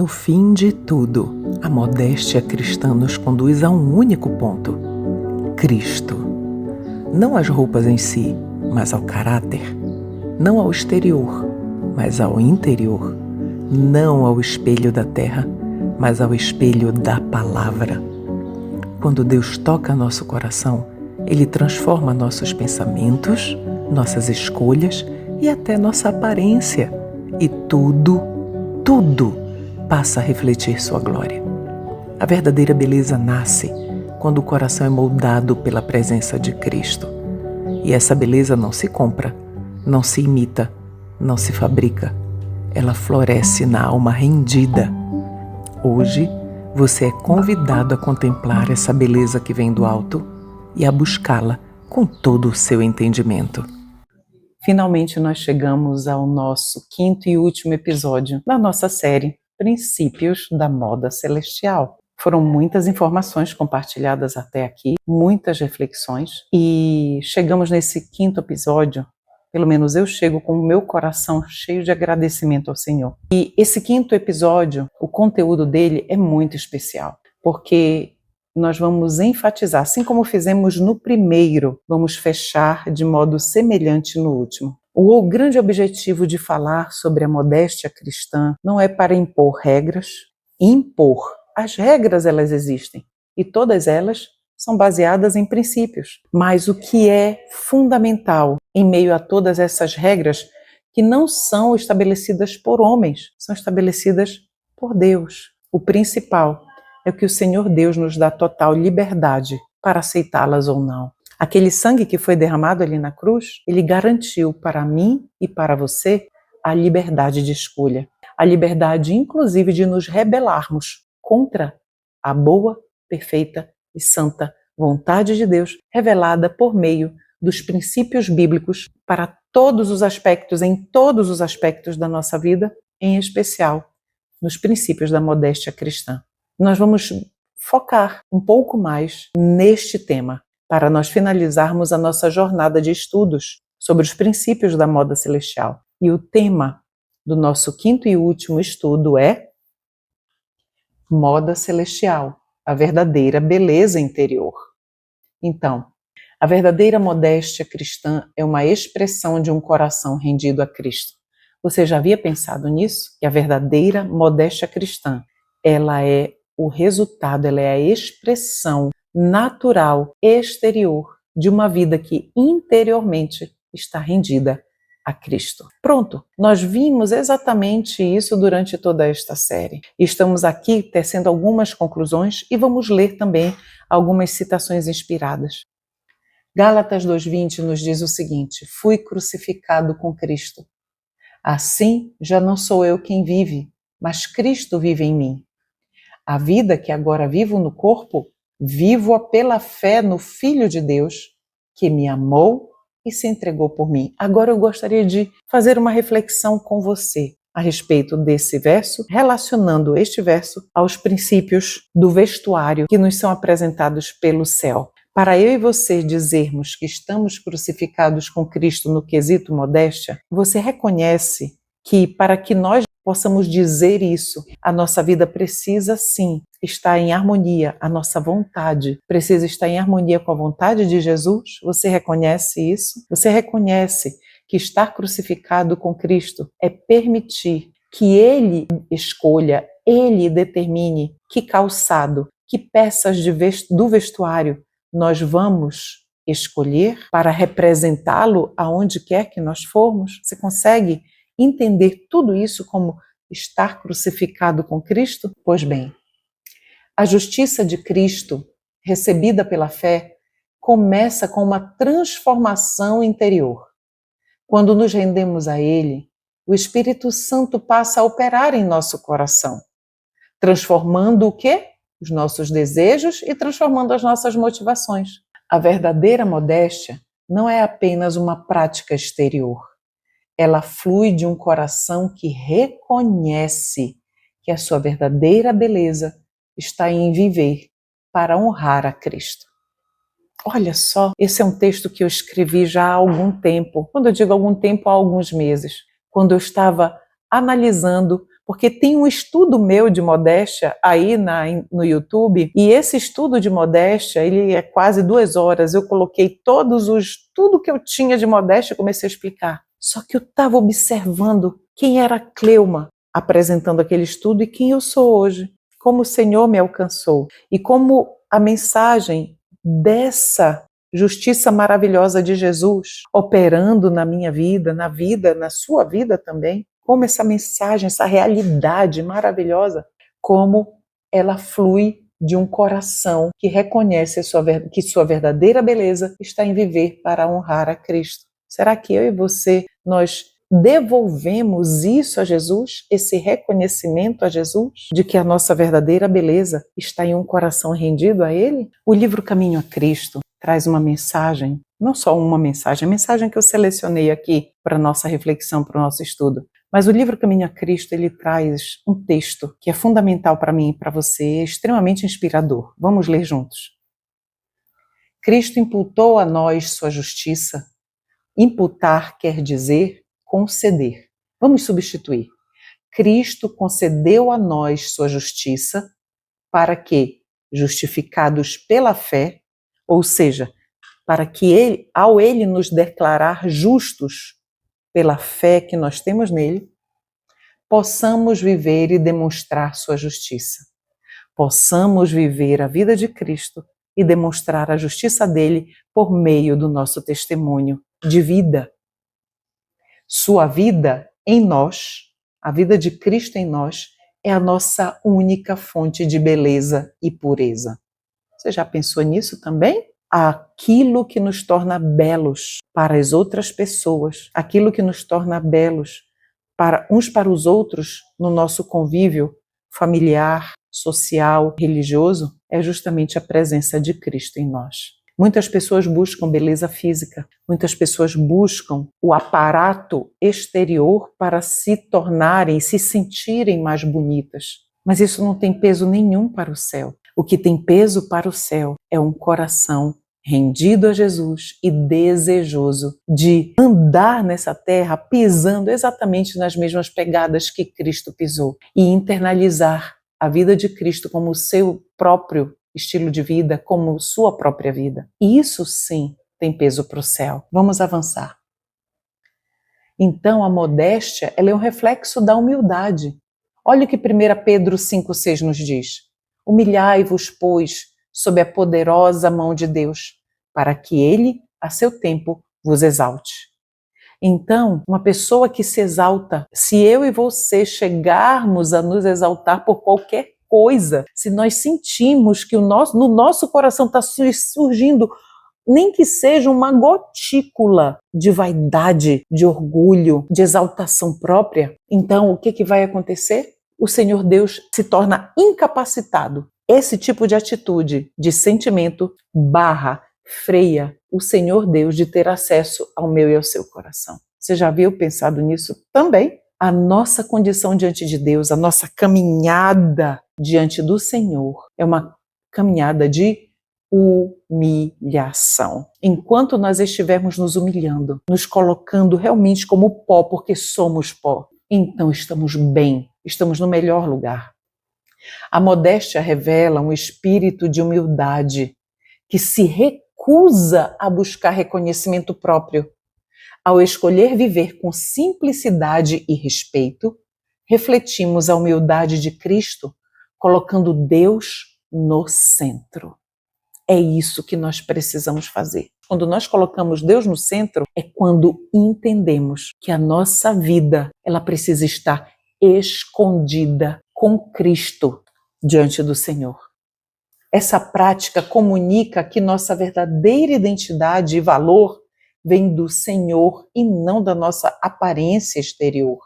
No fim de tudo, a modéstia cristã nos conduz a um único ponto: Cristo. Não às roupas em si, mas ao caráter. Não ao exterior, mas ao interior. Não ao espelho da terra, mas ao espelho da palavra. Quando Deus toca nosso coração, Ele transforma nossos pensamentos, nossas escolhas e até nossa aparência. E tudo passa a refletir sua glória. A verdadeira beleza nasce quando o coração é moldado pela presença de Cristo. E essa beleza não se compra, não se imita, não se fabrica. Ela floresce na alma rendida. Hoje, você é convidado a contemplar essa beleza que vem do alto e a buscá-la com todo o seu entendimento. Finalmente nós chegamos ao nosso 5º e último episódio da nossa série Princípios da Moda Celestial. Foram muitas informações compartilhadas até aqui, muitas reflexões, e chegamos nesse 5º episódio, pelo menos eu chego com o meu coração cheio de agradecimento ao Senhor. E esse 5º episódio, o conteúdo dele é muito especial, porque nós vamos enfatizar, assim como fizemos no primeiro, vamos fechar de modo semelhante no último. O grande objetivo de falar sobre a modéstia cristã não é para impor regras. As regras, elas existem, e todas elas são baseadas em princípios. Mas o que é fundamental em meio a todas essas regras, que não são estabelecidas por homens, são estabelecidas por Deus. O principal é que o Senhor Deus nos dá total liberdade para aceitá-las ou não. Aquele sangue que foi derramado ali na cruz, ele garantiu para mim e para você a liberdade de escolha. A liberdade, inclusive, de nos rebelarmos contra a boa, perfeita e santa vontade de Deus, revelada por meio dos princípios bíblicos para todos os aspectos, em todos os aspectos da nossa vida, em especial nos princípios da modéstia cristã. Nós vamos focar um pouco mais neste tema, para nós finalizarmos a nossa jornada de estudos sobre os princípios da moda celestial. E o tema do nosso 5º e último estudo é Moda Celestial, a verdadeira beleza interior. Então, a verdadeira modéstia cristã é uma expressão de um coração rendido a Cristo. Você já havia pensado nisso? Que a verdadeira modéstia cristã, ela é o resultado, ela é a expressão natural, exterior, de uma vida que interiormente está rendida a Cristo. Pronto, nós vimos exatamente isso durante toda esta série. Estamos aqui tecendo algumas conclusões e vamos ler também algumas citações inspiradas. Gálatas 2:20 nos diz o seguinte: fui crucificado com Cristo. Assim, já não sou eu quem vive, mas Cristo vive em mim. A vida que agora vivo no corpo, vivo-a pela fé no Filho de Deus, que me amou e se entregou por mim. Agora eu gostaria de fazer uma reflexão com você a respeito desse verso, relacionando este verso aos princípios do vestuário que nos são apresentados pelo céu. Para eu e você dizermos que estamos crucificados com Cristo no quesito modéstia, você reconhece que para que nós possamos dizer isso, a nossa vida precisa sim estar em harmonia, a nossa vontade precisa estar em harmonia com a vontade de Jesus? Você reconhece isso? Você reconhece que estar crucificado com Cristo é permitir que Ele escolha, Ele determine que calçado, que peças do vestuário nós vamos escolher para representá-lo aonde quer que nós formos? Você consegue entender tudo isso como estar crucificado com Cristo? Pois bem, a justiça de Cristo, recebida pela fé, começa com uma transformação interior. Quando nos rendemos a Ele, o Espírito Santo passa a operar em nosso coração, transformando o quê? Os nossos desejos e transformando as nossas motivações. A verdadeira modéstia não é apenas uma prática exterior. Ela flui de um coração que reconhece que a sua verdadeira beleza está em viver para honrar a Cristo. Olha só, esse é um texto que eu escrevi já há algum tempo. Quando eu digo algum tempo, há alguns meses. Quando eu estava analisando, porque tem um estudo meu de modéstia aí no YouTube, e esse estudo de modéstia, ele é quase 2 horas, eu coloquei tudo que eu tinha de modéstia e comecei a explicar. Só que eu estava observando quem era Cleuma apresentando aquele estudo e quem eu sou hoje, como o Senhor me alcançou e como a mensagem dessa justiça maravilhosa de Jesus operando na minha vida, na sua vida também, como essa mensagem, essa realidade maravilhosa, como ela flui de um coração que reconhece que sua verdadeira beleza está em viver para honrar a Cristo. Será que eu e você, nós devolvemos isso a Jesus, esse reconhecimento a Jesus, de que a nossa verdadeira beleza está em um coração rendido a Ele? O livro Caminho a Cristo traz uma mensagem, não só uma mensagem, a mensagem que eu selecionei aqui para a nossa reflexão, para o nosso estudo, mas o livro Caminho a Cristo, ele traz um texto que é fundamental para mim e para você, é extremamente inspirador. Vamos ler juntos. Cristo imputou a nós sua justiça. Imputar quer dizer conceder. Vamos substituir. Cristo concedeu a nós sua justiça para que, justificados pela fé, ou seja, para que ao Ele nos declarar justos pela fé que nós temos nele, possamos viver e demonstrar sua justiça. Possamos viver a vida de Cristo e demonstrar a justiça dele por meio do nosso testemunho de vida. Sua vida em nós, a vida de Cristo em nós, é a nossa única fonte de beleza e pureza. Você já pensou nisso também? Aquilo que nos torna belos para as outras pessoas, aquilo que nos torna belos para uns para os outros no nosso convívio familiar, social, religioso, é justamente a presença de Cristo em nós. Muitas pessoas buscam beleza física, muitas pessoas buscam o aparato exterior para se tornarem, se sentirem mais bonitas. Mas isso não tem peso nenhum para o céu. O que tem peso para o céu é um coração rendido a Jesus e desejoso de andar nessa terra pisando exatamente nas mesmas pegadas que Cristo pisou e internalizar a vida de Cristo como o seu próprio estilo de vida, como sua própria vida. E isso sim tem peso para o céu. Vamos avançar. Então a modéstia, ela é um reflexo da humildade. Olha o que 1 Pedro 5,6 nos diz. Humilhai-vos, pois, sob a poderosa mão de Deus, para que Ele, a seu tempo, vos exalte. Então, uma pessoa que se exalta, se eu e você chegarmos a nos exaltar por qualquer coisa, se nós sentimos que no nosso coração está surgindo, nem que seja uma gotícula de vaidade, de orgulho, de exaltação própria, então o que vai acontecer? O Senhor Deus se torna incapacitado. Esse tipo de atitude, de sentimento, freia o Senhor Deus de ter acesso ao meu e ao seu coração. Você já havia pensado nisso também? A nossa condição diante de Deus, a nossa caminhada diante do Senhor é uma caminhada de humilhação. Enquanto nós estivermos nos humilhando, nos colocando realmente como pó, porque somos pó, então estamos bem, estamos no melhor lugar. A modéstia revela um espírito de humildade que se recusa a buscar reconhecimento próprio. Ao escolher viver com simplicidade e respeito, refletimos a humildade de Cristo, colocando Deus no centro. É isso que nós precisamos fazer. Quando nós colocamos Deus no centro, é quando entendemos que a nossa vida, ela precisa estar escondida com Cristo diante do Senhor. Essa prática comunica que nossa verdadeira identidade e valor vem do Senhor e não da nossa aparência exterior.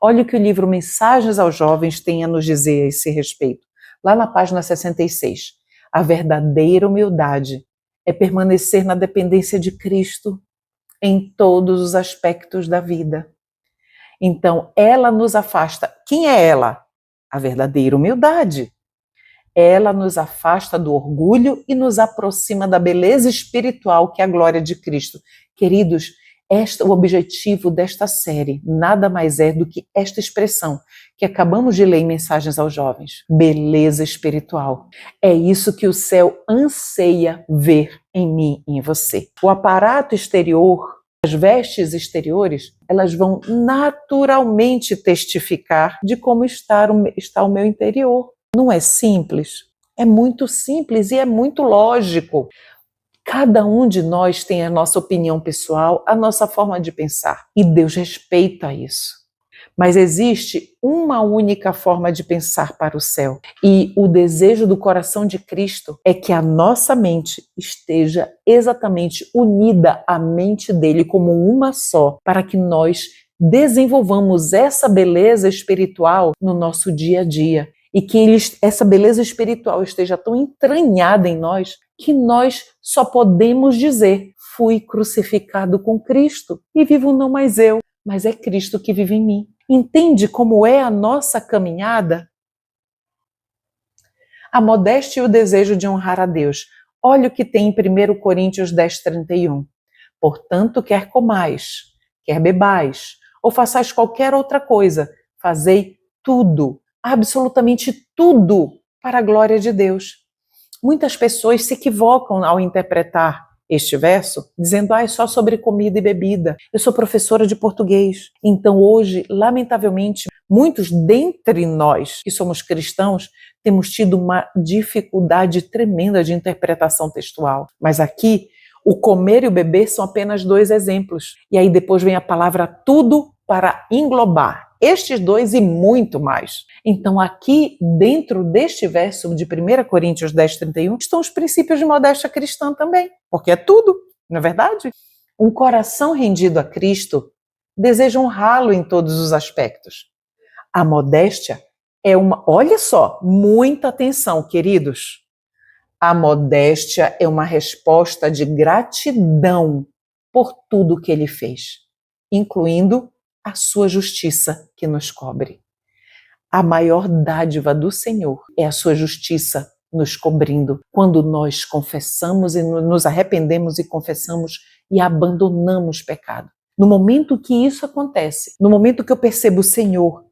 Olha o que o livro Mensagens aos Jovens tem a nos dizer a esse respeito. Lá na página 66. A verdadeira humildade é permanecer na dependência de Cristo em todos os aspectos da vida. Então, ela nos afasta. Quem é ela? A verdadeira humildade. Ela nos afasta do orgulho e nos aproxima da beleza espiritual que é a glória de Cristo. Queridos, O objetivo desta série nada mais é do que esta expressão que acabamos de ler em Mensagens aos Jovens: beleza espiritual. É isso que o céu anseia ver em mim e em você. O aparato exterior, as vestes exteriores, elas vão naturalmente testificar de como está o meu interior. Não é simples? É muito simples e é muito lógico. Cada um de nós tem a nossa opinião pessoal, a nossa forma de pensar. E Deus respeita isso. Mas existe uma única forma de pensar para o céu. E o desejo do coração de Cristo é que a nossa mente esteja exatamente unida à mente dele como uma só, para que nós desenvolvamos essa beleza espiritual no nosso dia a dia. E que essa beleza espiritual esteja tão entranhada em nós que nós só podemos dizer: fui crucificado com Cristo e vivo não mais eu, mas é Cristo que vive em mim. Entende como é a nossa caminhada? A modéstia e o desejo de honrar a Deus. Olha o que tem em 1 Coríntios 10:31. Portanto, quer comais, quer bebais, ou façais qualquer outra coisa, fazei tudo, absolutamente tudo, para a glória de Deus. Muitas pessoas se equivocam ao interpretar este verso, dizendo: é só sobre comida e bebida. Eu sou professora de português. Então hoje, lamentavelmente, muitos dentre nós que somos cristãos temos tido uma dificuldade tremenda de interpretação textual. Mas aqui, o comer e o beber são apenas 2 exemplos. E aí depois vem a palavra tudo para englobar estes 2 e muito mais. Então aqui, dentro deste verso de 1 Coríntios 10:31, estão os princípios de modéstia cristã também, porque é tudo, não é verdade? Um coração rendido a Cristo deseja honrá-lo em todos os aspectos. A modéstia é olha só, muita atenção, queridos. A modéstia é uma resposta de gratidão por tudo que ele fez, incluindo a sua justiça que nos cobre. A maior dádiva do Senhor é a sua justiça nos cobrindo, quando nós confessamos e nos arrependemos e confessamos e abandonamos o pecado. No momento que isso acontece, no momento que eu percebo: Senhor,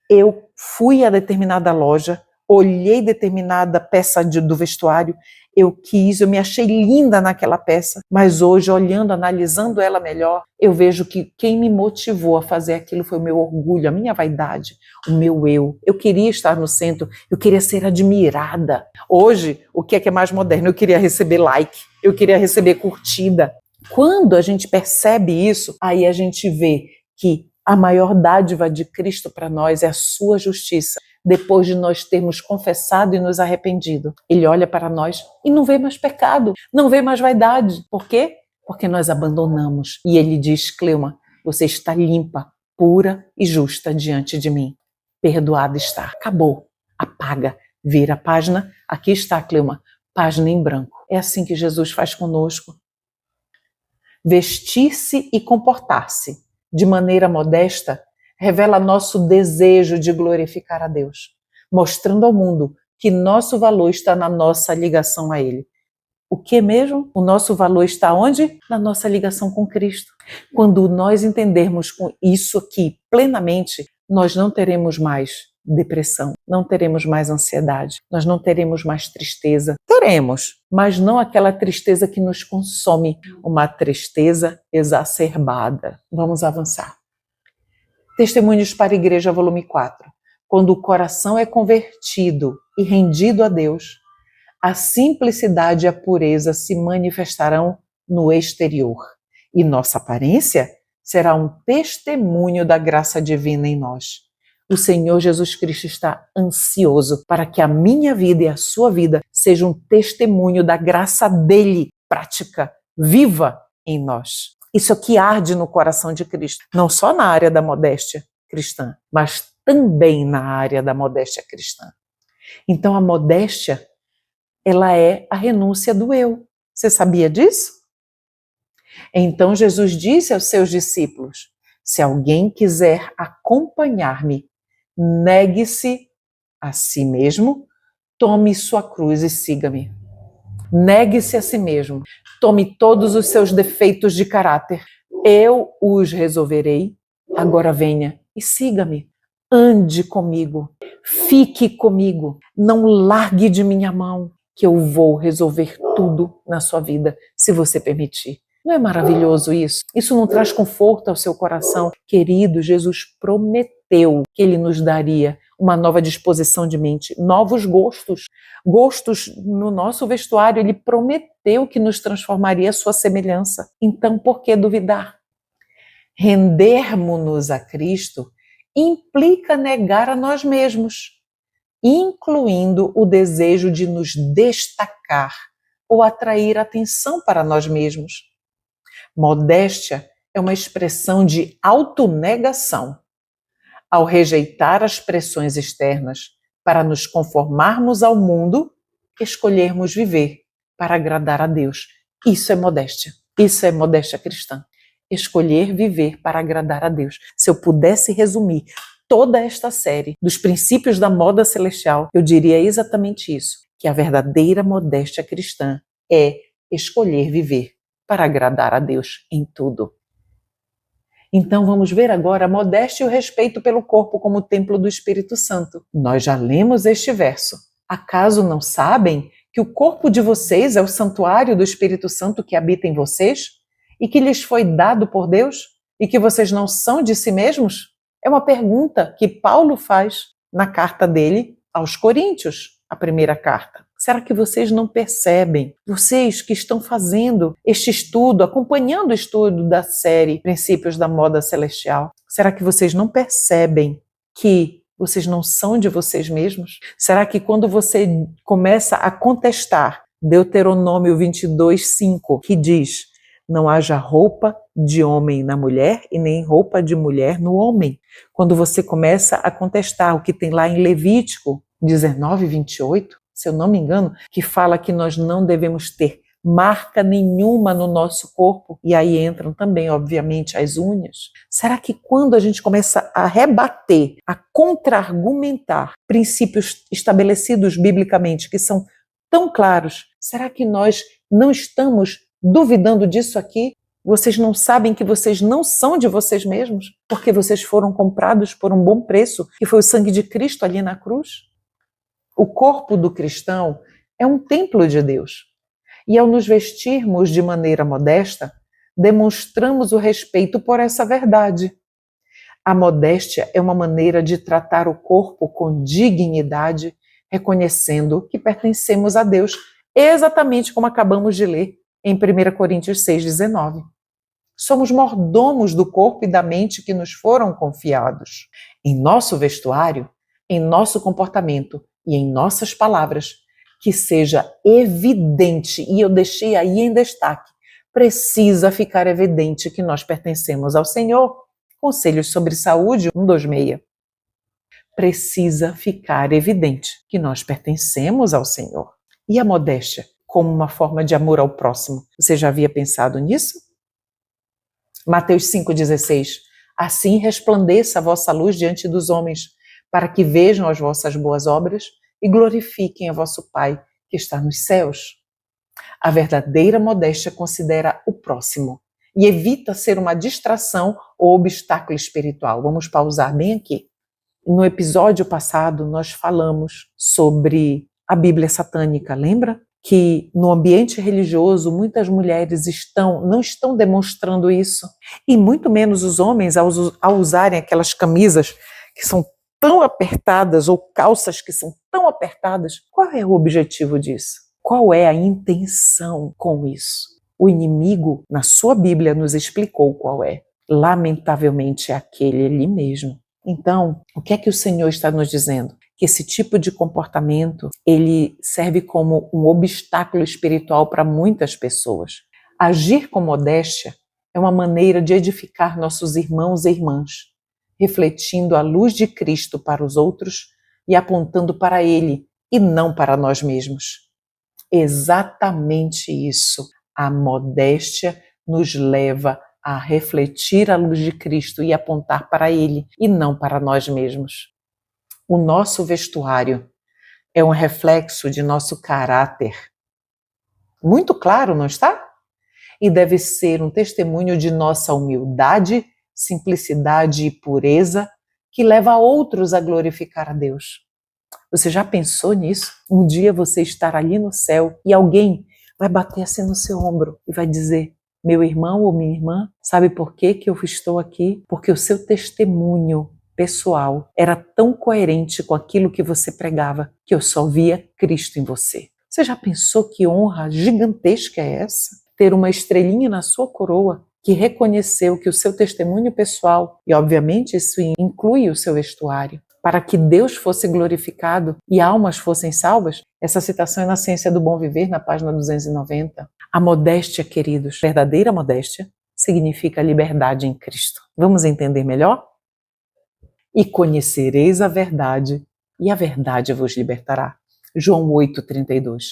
eu fui a determinada loja, olhei determinada peça do vestuário, eu me achei linda naquela peça, mas hoje, olhando, analisando ela melhor, eu vejo que quem me motivou a fazer aquilo foi o meu orgulho, a minha vaidade, o meu eu. Eu queria estar no centro, eu queria ser admirada. Hoje, o que é mais moderno? Eu queria receber like, eu queria receber curtida. Quando a gente percebe isso, aí a gente vê que a maior dádiva de Cristo para nós é a sua justiça. Depois de nós termos confessado e nos arrependido, ele olha para nós e não vê mais pecado, não vê mais vaidade. Por quê? Porque nós abandonamos. E ele diz: Cleuma, você está limpa, pura e justa diante de mim. Perdoada está. Acabou. Apaga. Vira a página. Aqui está, Cleuma. Página em branco. É assim que Jesus faz conosco. Vestir-se e comportar-se de maneira modesta revela nosso desejo de glorificar a Deus, mostrando ao mundo que nosso valor está na nossa ligação a Ele. O que mesmo? O nosso valor está onde? Na nossa ligação com Cristo. Quando nós entendermos isso aqui plenamente, nós não teremos mais depressão, não teremos mais ansiedade, nós não teremos mais tristeza. Teremos, mas não aquela tristeza que nos consome, uma tristeza exacerbada. Vamos avançar. Testemunhos para a Igreja, volume 4. Quando o coração é convertido e rendido a Deus, a simplicidade e a pureza se manifestarão no exterior, e nossa aparência será um testemunho da graça divina em nós. O Senhor Jesus Cristo está ansioso para que a minha vida e a sua vida sejam um testemunho da graça dele, prática, viva em nós. Isso aqui arde no coração de Cristo, não só na área da modéstia cristã, mas também na área da modéstia cristã. Então a modéstia, ela é a renúncia do eu. Você sabia disso? Então Jesus disse aos seus discípulos: se alguém quiser acompanhar-me, negue-se a si mesmo, tome sua cruz e siga-me. Negue-se a si mesmo, tome todos os seus defeitos de caráter, Eu os resolverei. Agora venha e siga-me. Ande comigo. Fique comigo. Não largue de minha mão, que eu vou resolver tudo na sua vida, se você permitir. Não é maravilhoso isso? Isso não traz conforto ao seu coração? Querido, Jesus prometeu que Ele nos daria uma nova disposição de mente, novos gostos. Gostos no nosso vestuário, Ele prometeu que nos transformaria à sua semelhança. Então, por que duvidar? Rendermos-nos a Cristo implica negar a nós mesmos, incluindo o desejo de nos destacar ou atrair atenção para nós mesmos. Modéstia é uma expressão de autonegação. Ao rejeitar as pressões externas para nos conformarmos ao mundo, escolhermos viver para agradar a Deus. Isso é modéstia. Isso é modéstia cristã. Escolher viver para agradar a Deus. Se eu pudesse resumir toda esta série dos princípios da moda celestial, eu diria exatamente isso, que a verdadeira modéstia cristã é escolher viver para agradar a Deus em tudo. Então vamos ver agora a modéstia e o respeito pelo corpo como templo do Espírito Santo. Nós já lemos este verso. Acaso não sabem que o corpo de vocês é o santuário do Espírito Santo que habita em vocês e que lhes foi dado por Deus e que vocês não são de si mesmos? É uma pergunta que Paulo faz na carta dele aos Coríntios, a primeira carta. Será que vocês não percebem? Vocês que estão fazendo este estudo, acompanhando o estudo da série Princípios da Moda Celestial, será que vocês não percebem que vocês não são de vocês mesmos? Será que quando você começa a contestar Deuteronômio 22:5, que diz: não haja roupa de homem na mulher e nem roupa de mulher no homem. Quando você começa a contestar o que tem lá em Levítico 19:28, se eu não me engano, que fala que nós não devemos ter marca nenhuma no nosso corpo, e aí entram também, obviamente, as unhas. Será que quando a gente começa a rebater, a contra-argumentar princípios estabelecidos biblicamente, que são tão claros, será que nós não estamos duvidando disso aqui? Vocês não sabem que vocês não são de vocês mesmos? Porque vocês foram comprados por um bom preço, que foi o sangue de Cristo ali na cruz? O corpo do cristão é um templo de Deus. E ao nos vestirmos de maneira modesta, demonstramos o respeito por essa verdade. A modéstia é uma maneira de tratar o corpo com dignidade, reconhecendo que pertencemos a Deus, exatamente como acabamos de ler em 1 Coríntios 6:19. Somos mordomos do corpo e da mente que nos foram confiados. Em nosso vestuário, em nosso comportamento e em nossas palavras, que seja evidente, e eu deixei aí em destaque, precisa ficar evidente que nós pertencemos ao Senhor. Conselhos sobre Saúde 126. Precisa ficar evidente que nós pertencemos ao Senhor. E a modéstia como uma forma de amor ao próximo. Você já havia pensado nisso? Mateus 5,16. Assim resplandeça a vossa luz diante dos homens, para que vejam as vossas boas obras e glorifiquem a vosso Pai que está nos céus. A verdadeira modéstia considera o próximo e evita ser uma distração ou obstáculo espiritual. Vamos pausar bem aqui. No episódio passado, nós falamos sobre a Bíblia satânica, lembra? Que no ambiente religioso muitas mulheres não estão demonstrando isso, e muito menos os homens ao usarem aquelas camisas que são tão apertadas ou calças que são tão apertadas. Qual é o objetivo disso? Qual é a intenção com isso? O inimigo, na sua Bíblia, nos explicou qual é. Lamentavelmente é aquele ali mesmo. Então, o que é que o Senhor está nos dizendo? Que esse tipo de comportamento, ele serve como um obstáculo espiritual para muitas pessoas. Agir com modéstia é uma maneira de edificar nossos irmãos e irmãs, refletindo a luz de Cristo para os outros e apontando para Ele e não para nós mesmos. Exatamente isso. A modéstia nos leva a refletir a luz de Cristo e apontar para Ele e não para nós mesmos. O nosso vestuário é um reflexo de nosso caráter. Muito claro, não está? e deve ser um testemunho de nossa humildade, simplicidade e pureza, que leva outros a glorificar a Deus. Você já pensou nisso? Um dia você estar ali no céu e alguém vai bater assim no seu ombro e vai dizer: meu irmão ou minha irmã, sabe por que eu estou aqui? Porque o seu testemunho pessoal era tão coerente com aquilo que você pregava que eu só via Cristo em você. Você já pensou que honra gigantesca é essa? Ter uma estrelinha na sua coroa que reconheceu que o seu testemunho pessoal, e obviamente isso inclui o seu vestuário, para que Deus fosse glorificado e almas fossem salvas? Essa citação é na Ciência do Bom Viver, na página 290. A modéstia, queridos, verdadeira modéstia, significa liberdade em Cristo. Vamos entender melhor? E conhecereis a verdade, e a verdade vos libertará. João 8,32.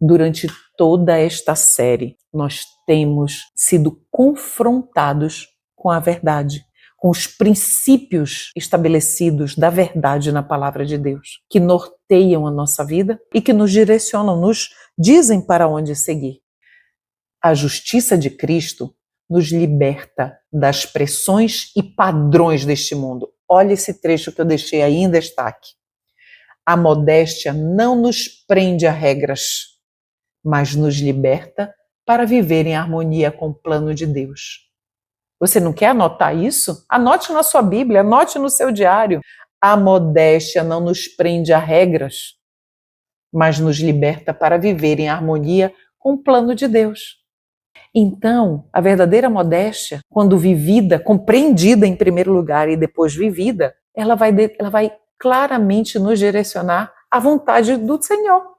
Durante toda esta série, nós temos sido confrontados com a verdade, com os princípios estabelecidos da verdade na palavra de Deus, que norteiam a nossa vida e que nos direcionam, nos dizem para onde seguir. A justiça de Cristo nos liberta das pressões e padrões deste mundo. Olha esse trecho que eu deixei aí em destaque. A modéstia não nos prende a regras, mas nos liberta para viver em harmonia com o plano de Deus. Você não quer anotar isso? Anote na sua Bíblia, anote no seu diário. A modéstia não nos prende a regras, mas nos liberta para viver em harmonia com o plano de Deus. Então, a verdadeira modéstia, quando vivida, compreendida em primeiro lugar e depois vivida, ela vai claramente nos direcionar à vontade do Senhor.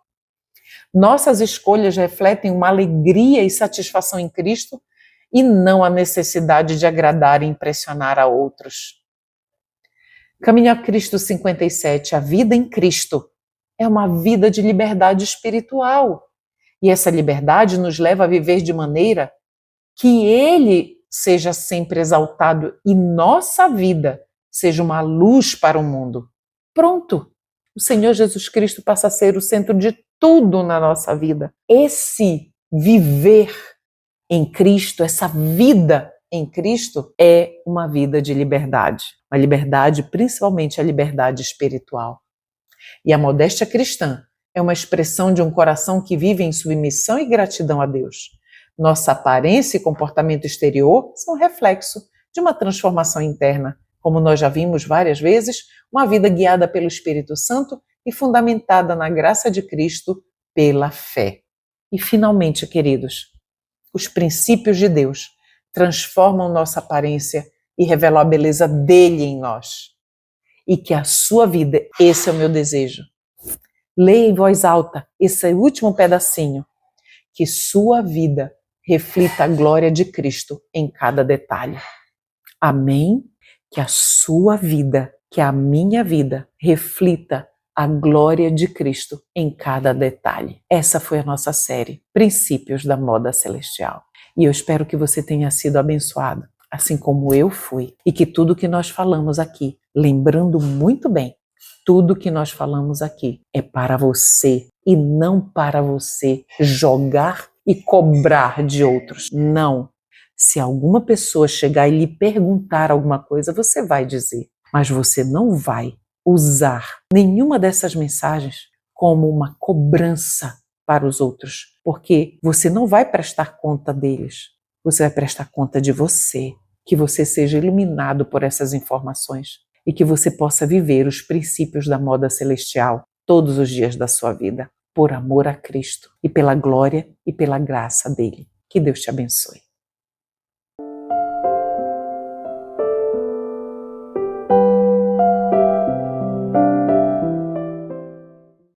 Nossas escolhas refletem uma alegria e satisfação em Cristo e não a necessidade de agradar e impressionar a outros. Caminho a Cristo 57, a vida em Cristo, é uma vida de liberdade espiritual. E essa liberdade nos leva a viver de maneira que Ele seja sempre exaltado e nossa vida seja uma luz para o mundo. Pronto! O Senhor Jesus Cristo passa a ser o centro de tudo na nossa vida. Esse viver em Cristo, essa vida em Cristo, é uma vida de liberdade. Uma liberdade, principalmente a liberdade espiritual. E a modéstia cristã é uma expressão de um coração que vive em submissão e gratidão a Deus. Nossa aparência e comportamento exterior são reflexo de uma transformação interna. Como nós já vimos várias vezes, uma vida guiada pelo Espírito Santo e fundamentada na graça de Cristo pela fé. E finalmente, queridos, os princípios de Deus transformam nossa aparência e revelam a beleza dele em nós. E que a sua vida, esse é o meu desejo. Leia em voz alta esse último pedacinho. Que sua vida reflita a glória de Cristo em cada detalhe. Amém? Que a sua vida, que a minha vida reflita a glória de Cristo em cada detalhe. Essa foi a nossa série, Princípios da Moda Celestial. E eu espero que você tenha sido abençoado, assim como eu fui. E que tudo que nós falamos aqui, lembrando muito bem, tudo que nós falamos aqui é para você e não para você jogar e cobrar de outros. Não. Se alguma pessoa chegar e lhe perguntar alguma coisa, você vai dizer, mas você não vai usar nenhuma dessas mensagens como uma cobrança para os outros, porque você não vai prestar conta deles, você vai prestar conta de você, que você seja iluminado por essas informações e que você possa viver os princípios da moda celestial todos os dias da sua vida, por amor a Cristo e pela glória e pela graça dele. Que Deus te abençoe.